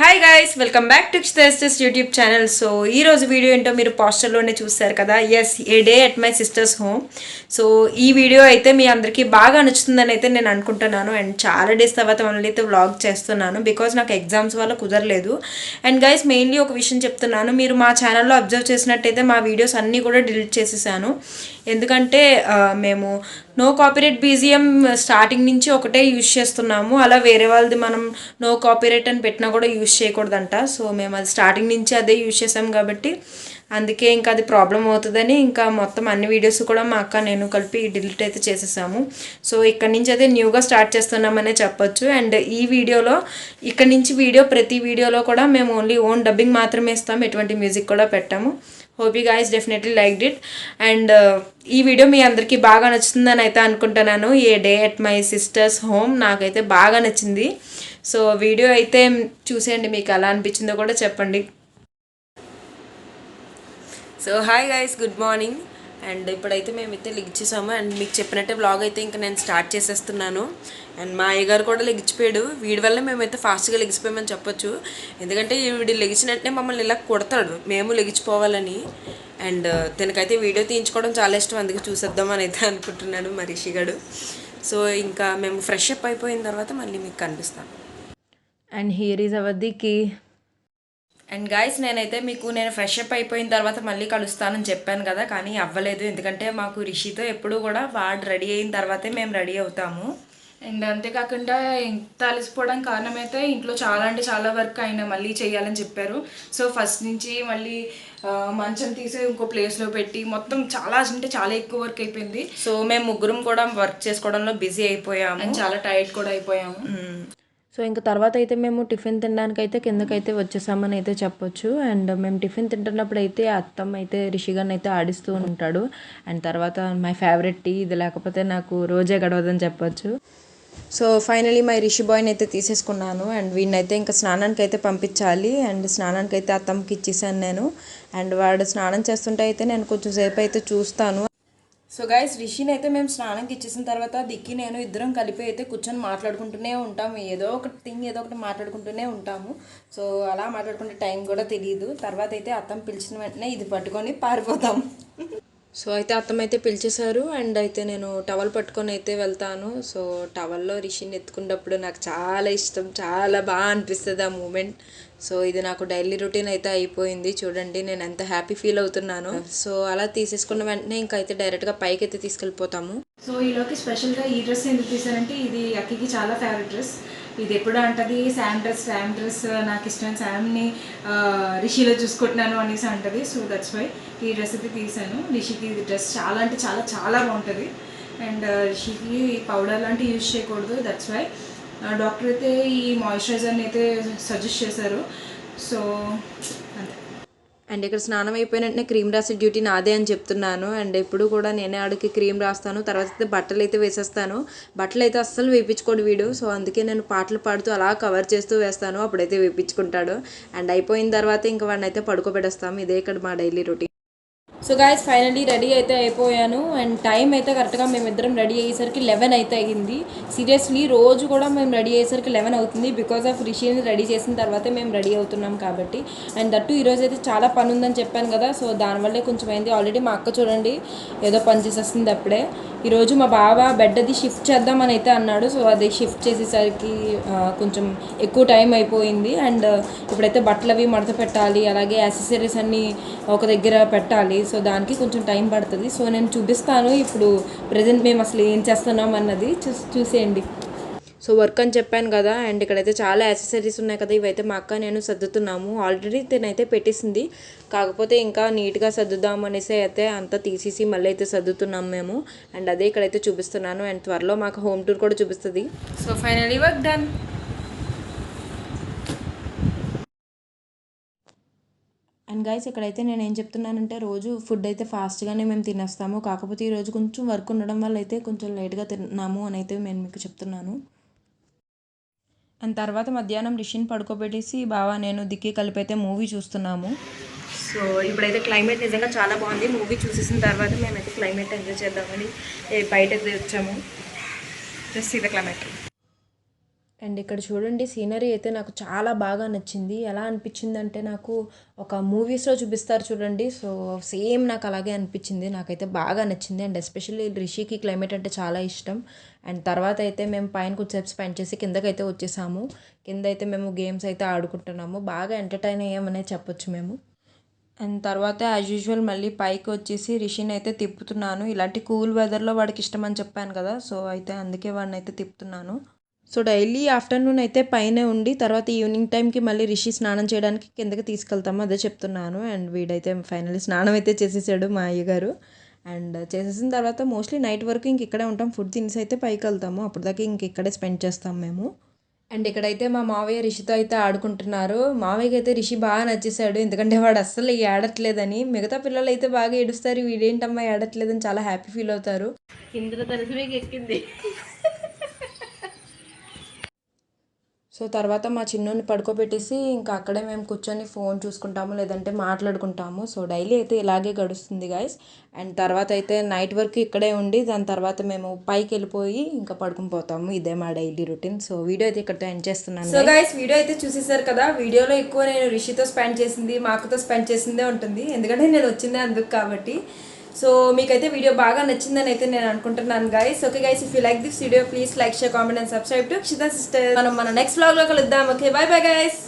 Hi guys, welcome back to this YouTube channel. So ఈ రోజు video ఏంటో మీరు పోస్టర్లోనే చూస్తారు కదా. Yes, a day at my sister's home. So ఈ వీడియో అయితే మీ అందరికీ బాగా నచ్చుతుందని అయితే నేను అనుకుంటున్నాను. అండ్ చాలా డేస్ తర్వాత మళ్ళీ అయితే వ్లాగ్ చేస్తున్నాను బికాజ్ నాకు ఎగ్జామ్స్ వల్ల కుదరలేదు. అండ్ గైస్, మెయిన్లీ ఒక విషయం చెప్తున్నాను, మీరు మా ఛానల్లో అబ్జర్వ్ చేసినట్టయితే మా వీడియోస్ అన్నీ కూడా డిలీట్ చేసేసాను. ఎందుకంటే మేము నో కాపీరైట్ బీజిఎం స్టార్టింగ్ నుంచి ఒకటే యూజ్ చేస్తున్నాము. అలా వేరే వాళ్ళది మనం నో కాపీరైట్ అని పెట్టినా కూడా యూజ్ చేయకూడదంట. సో మేము అది స్టార్టింగ్ నుంచి అదే యూజ్ చేసాం కాబట్టి అందుకే ఇంకా అది ప్రాబ్లం అవుతుందని ఇంకా మొత్తం అన్ని వీడియోస్ కూడా మా అక్క నేను కలిపి డిలీట్ అయితే చేసేసాము. సో ఇక్కడ నుంచి అయితే న్యూగా స్టార్ట్ చేస్తున్నామనే చెప్పొచ్చు. అండ్ ఈ వీడియోలో ఇక్కడ నుంచి ప్రతి వీడియోలో కూడా మేము ఓన్లీ ఓన్ డబ్బింగ్ మాత్రమే ఇస్తాము, ఎటువంటి మ్యూజిక్ కూడా పెట్టాము. Hope you guys definitely liked it. And ఈ వీడియో మీ అందరికీ బాగా నచ్చుతుందని అయితే అనుకుంటున్నాను. A day at my sister's home నాకైతే బాగా నచ్చింది. సో వీడియో అయితే చూసేయండి, మీకు ఎలా అనిపించిందో కూడా చెప్పండి. So hi guys, good morning. And ఇప్పుడైతే మేమైతే లెగిచ్చేసాము. అండ్ మీకు చెప్పినట్టే వ్లాగ్ అయితే ఇంకా నేను స్టార్ట్ చేసేస్తున్నాను. అండ్ మా అయ్యగారు కూడా లెగిచిపోయాడు. వీడి వల్ల మేమైతే ఫాస్ట్గా లెగిసిపోయామని చెప్పొచ్చు. ఎందుకంటే వీడు లెగిచినట్టే మమ్మల్ని ఇలా కొడతాడు మేము లెగిచిపోవాలని. అండ్ తనకైతే వీడియో తీయించుకోవడం చాలా ఇష్టం, అందుకే చూసేద్దామని అయితే అనుకుంటున్నాను మా రిషిగాడు. సో ఇంకా మేము ఫ్రెష్ అప్ అయిపోయిన తర్వాత మళ్ళీ మీకు కనిపిస్తాను. And here is our the key. And guys, నేను ఫ్రెష్ అప్ అయిపోయిన తర్వాత మళ్ళీ కలుస్తానని చెప్పాను కదా, కానీ అవ్వలేదు. ఎందుకంటే మాకు రిషితో ఎప్పుడు కూడా వాడు రెడీ అయిన తర్వాతే మేము రెడీ అవుతాము. అండ్ అంతేకాకుండా ఇంత అలసిపోవడానికి కారణమైతే ఇంట్లో చాలా అంటే చాలా వర్క్ ఆయన మళ్ళీ చేయాలని చెప్పారు. సో ఫస్ట్ నుంచి మళ్ళీ మంచం తీసి ఇంకో ప్లేస్లో పెట్టి మొత్తం చాలా అంటే చాలా ఎక్కువ వర్క్ అయిపోయింది. సో మేము ముగ్గురం కూడా వర్క్ చేసుకోవడంలో బిజీ అయిపోయాము అండ్ చాలా టైర్డ్ కూడా అయిపోయాము. సో ఇంకా తర్వాత అయితే మేము టిఫిన్ తినడానికి అయితే కిందకైతే వచ్చేసామని అయితే చెప్పొచ్చు. అండ్ మేము టిఫిన్ తింటున్నప్పుడు అయితే అత్తమ్మ అయితే రిషిగాన్ని అయితే ఆడిస్తూ ఉంటాడు. అండ్ తర్వాత మై ఫేవరెట్ టీ, ఇది లేకపోతే నాకు రోజే గడవదని చెప్పొచ్చు. సో ఫైనలీ మై రిషి బాయ్ని అయితే తీసేసుకున్నాను. అండ్ వీడినైతే ఇంకా స్నానానికి అయితే పంపించాలి. అండ్ స్నానానికి అయితే అత్తమ్మకి ఇచ్చేసాను నేను. అండ్ వాడు స్నానం చేస్తుంటే అయితే నేను కొంచెం సేపు అయితే చూస్తాను. సో గైస్, రిషిని అయితే మేము స్నానంకి ఇచ్చేసిన తర్వాత దిక్కి నేను ఇద్దరం కలిపి అయితే కూర్చొని మాట్లాడుకుంటూనే ఉంటాము. ఏదో ఒకటి మాట్లాడుకుంటూనే ఉంటాము. సో అలా మాట్లాడుకుంటే టైం కూడా తెలియదు. తర్వాత అయితే అత్తమ్మ పిలిచిన వెంటనే ఇది పట్టుకొని పారిపోతాం. సో అయితే అత్తమ్మ అయితే పిలిచేశారు. అండ్ అయితే నేను టవల్ పట్టుకొని అయితే వెళ్తాను. సో టవల్లో రిషిని ఎత్తుకున్నప్పుడు నాకు చాలా ఇష్టం, చాలా బాగా అనిపిస్తుంది ఆ మూమెంట్. సో ఇది నాకు డైలీ రొటీన్ అయితే అయిపోయింది. చూడండి నేను ఎంత హ్యాపీ ఫీల్ అవుతున్నాను. సో అలా తీసేసుకున్న వెంటనే ఇంకా అయితే డైరెక్ట్గా పైకి అయితే తీసుకెళ్ళిపోతాము. సో ఈలోకి స్పెషల్గా ఈ డ్రెస్ ఎందుకు తీసానంటే ఇది అక్కికి చాలా ఫేవరెట్ డ్రెస్. ఇది ఎప్పుడు అంటది శామ్ డ్రెస్ నాకు ఇష్టమైన శామ్ని రిషిలో చూసుకుంటున్నాను అనేసి అంటది. సో దట్స్ వై ఈ డ్రెస్ అయితే తీసాను. రిషికి ఇది డ్రెస్ చాలా అంటే చాలా చాలా బాగుంటుంది. అండ్ రిషికి పౌడర్ లాంటివి యూజ్ చేయకూడదు, దట్స్ వై డాక్టర్ అయితే ఈ మాయిశ్చరైజర్ని అయితే సజెస్ట్ చేశారు. సో అంతే. అండ్ ఇక్కడ స్నానం అయిపోయినట్టే క్రీమ్ రాసే డ్యూటీ నాదే అని చెప్తున్నాను. అండ్ ఎప్పుడు కూడా నేనే ఆడికి క్రీమ్ రాస్తాను. తర్వాత అయితే బట్టలు అయితే వేసేస్తాను. బట్టలు అయితే అస్సలు వేయించుకోడు వీడు. సో అందుకే నేను పాటలు పాడుతూ అలా కవర్ చేస్తూ వేస్తాను, అప్పుడైతే వేయించుకుంటాడు. అండ్ అయిపోయిన తర్వాత ఇంకా వాడిని అయితే పడుకోబెడేస్తాము. ఇదే ఇక్కడ మా daily routine. So guys, finally ready అయితే అయిపోయాను. అండ్ టైం అయితే కరెక్ట్గా మేమిద్దరం రెడీ అయ్యేసరికి 11 అయితే అయ్యింది. సీరియస్లీ రోజు కూడా మేము రెడీ అయ్యేసరికి 11 అవుతుంది బికాజ్ ఆఫ్ రిషిని రెడీ చేసిన తర్వాతే మేము రెడీ అవుతున్నాం కాబట్టి. అండ్ దట్టు ఈరోజు అయితే చాలా పని ఉందని చెప్పాను కదా, సో దానివల్లే కొంచెం అయింది. ఆల్రెడీ మా అక్క చూడండి ఏదో పని చేసేస్తుంది అప్పుడే. ఈరోజు మా బావ బెడ్ అది షిఫ్ట్ చేద్దామని అయితే అన్నాడు. సో అది షిఫ్ట్ చేసేసరికి కొంచెం ఎక్కువ టైం అయిపోయింది. అండ్ ఇప్పుడైతే బట్టలు అవి మడత పెట్టాలి, అలాగే యాక్సెసరీస్ అన్నీ ఒక దగ్గర పెట్టాలి. సో దానికి కొంచెం టైం పడుతుంది. సో నేను చూపిస్తాను ఇప్పుడు ప్రజెంట్ మేము అసలు ఏం చేస్తున్నాం అన్నది చూసేయండి. సో వర్క్ అని చెప్పాను కదా, అండ్ ఇక్కడైతే చాలా యాక్సెసరీస్ ఉన్నాయి కదా, ఇవైతే మా అక్క నేను సర్దుతున్నాము. ఆల్రెడీ తినైతే పెట్టేసింది, కాకపోతే ఇంకా నీట్గా సర్దుదాం అనేసి అయితే అంతా తీసేసి మళ్ళీ అయితే సర్దుతున్నాము మేము. అండ్ అదే ఇక్కడైతే చూపిస్తున్నాను. అండ్ త్వరలో మాకు హోమ్ టూర్ కూడా చూపిస్తుంది. So finally work done. And guys, ఇక్కడైతే నేను ఏం చెప్తున్నానంటే రోజు ఫుడ్ అయితే ఫాస్ట్గానే మేము తినేస్తాము, కాకపోతే ఈరోజు కొంచెం వర్క్ ఉండడం వల్ల అయితే కొంచెం లేట్గా తిన్నాము అని అయితే నేను మీకు చెప్తున్నాను. అండ్ తర్వాత మధ్యాహ్నం రిషిని పడుకోబెట్టేసి బావా నేను దిక్కి కలిపి అయితే మూవీ చూస్తున్నాము. సో ఇప్పుడైతే క్లైమేట్ నిజంగా చాలా బాగుంది. మూవీ చూసేసిన తర్వాత మేమైతే క్లైమేట్ ఎంజాయ్ చేద్దామని బయట వచ్చాము. జస్ట్ ఇది క్లైమేట్. అండ్ ఇక్కడ చూడండి సీనరీ అయితే నాకు చాలా బాగా నచ్చింది. ఎలా అనిపించిందంటే నాకు ఒక మూవీస్లో చూపిస్తారు చూడండి, సో సేమ్ నాకు అలాగే అనిపించింది. నాకైతే బాగా నచ్చింది. అండ్ ఎస్పెషల్లీ రిషికి క్లైమేట్ అంటే చాలా ఇష్టం. అండ్ తర్వాత అయితే మేము పైన కొద్దిసేపు స్పెండ్ చేసి కిందకైతే వచ్చేసాము. కింద అయితే మేము గేమ్స్ అయితే ఆడుకుంటున్నాము. బాగా ఎంటర్టైన్ అయ్యామనే చెప్పొచ్చు మేము. అండ్ తర్వాత యాజ్ యూజువల్ మళ్ళీ పైకి వచ్చేసి రిషిని అయితే తిప్పుతున్నాను. ఇలాంటి కూల్ వెదర్లో వాడికి ఇష్టం అని చెప్పాను కదా, సో అయితే అందుకే వాడిని అయితే తిప్పుతున్నాను. సో డైలీ ఆఫ్టర్నూన్ అయితే పైనే ఉండి తర్వాత ఈవినింగ్ టైంకి మళ్ళీ రిషి స్నానం చేయడానికి కిందకి తీసుకెళ్తాము, అదే చెప్తున్నాను. అండ్ వీడైతే ఫైనల్లీ స్నానం అయితే చేసేసాడు మా అయ్యగారు. అండ్ చేసేసిన తర్వాత మోస్ట్లీ నైట్ వరకు ఇంక ఇక్కడే ఉంటాం. ఫుడ్ తినేసి అయితే పైకి వెళ్తాము. అప్పటిదాకా ఇంక ఇక్కడే స్పెండ్ చేస్తాం మేము. అండ్ ఇక్కడైతే మా మావయ్య రిషితో అయితే ఆడుకుంటున్నారు. మావయ్యకి అయితే రిషి బాగా నచ్చేసాడు, ఎందుకంటే వాడు అస్సలు ఏడట్లేదని. మిగతా పిల్లలు అయితే బాగా ఏడుస్తారు, వీడేంటమ్మా ఏడట్లేదని చాలా హ్యాపీ ఫీల్ అవుతారు. ఇంద్రధనుసు మీకు ఎక్కింది. సో తర్వాత మా చిన్నోని పడుకోబెట్టేసి ఇంకా అక్కడే మేము కూర్చొని ఫోన్ చూసుకుంటాము, లేదంటే మాట్లాడుకుంటాము. సో డైలీ అయితే ఇలాగే గడుస్తుంది గైస్. అండ్ తర్వాత అయితే నైట్ వరకు ఇక్కడే ఉండి దాని తర్వాత మేము పైకి వెళ్ళిపోయి ఇంకా పడుకుని పోతాము. ఇదే మా డైలీ రొటీన్. సో వీడియో అయితే ఇక్కడితో ఎండ్ చేస్తున్నాను. సో గైస్ వీడియో అయితే చూసేసారు కదా. వీడియోలో ఎక్కువ నేను రిషితో స్పెండ్ చేసింది, మా అక్కతో స్పెండ్ చేసిందే ఉంటుంది, ఎందుకంటే నేను వచ్చిందే అందుకు కాబట్టి. సో మీకైతే వీడియో బాగా నచ్చిందని అయితే నేను అనుకుంటున్నాను guys. Okay guys, if you like this video please like, share, comment and subscribe to Akshita sister. మనం మన నెక్స్ట్ వ్లాగ్లో కలుద్దాం. Okay, bye bye guys.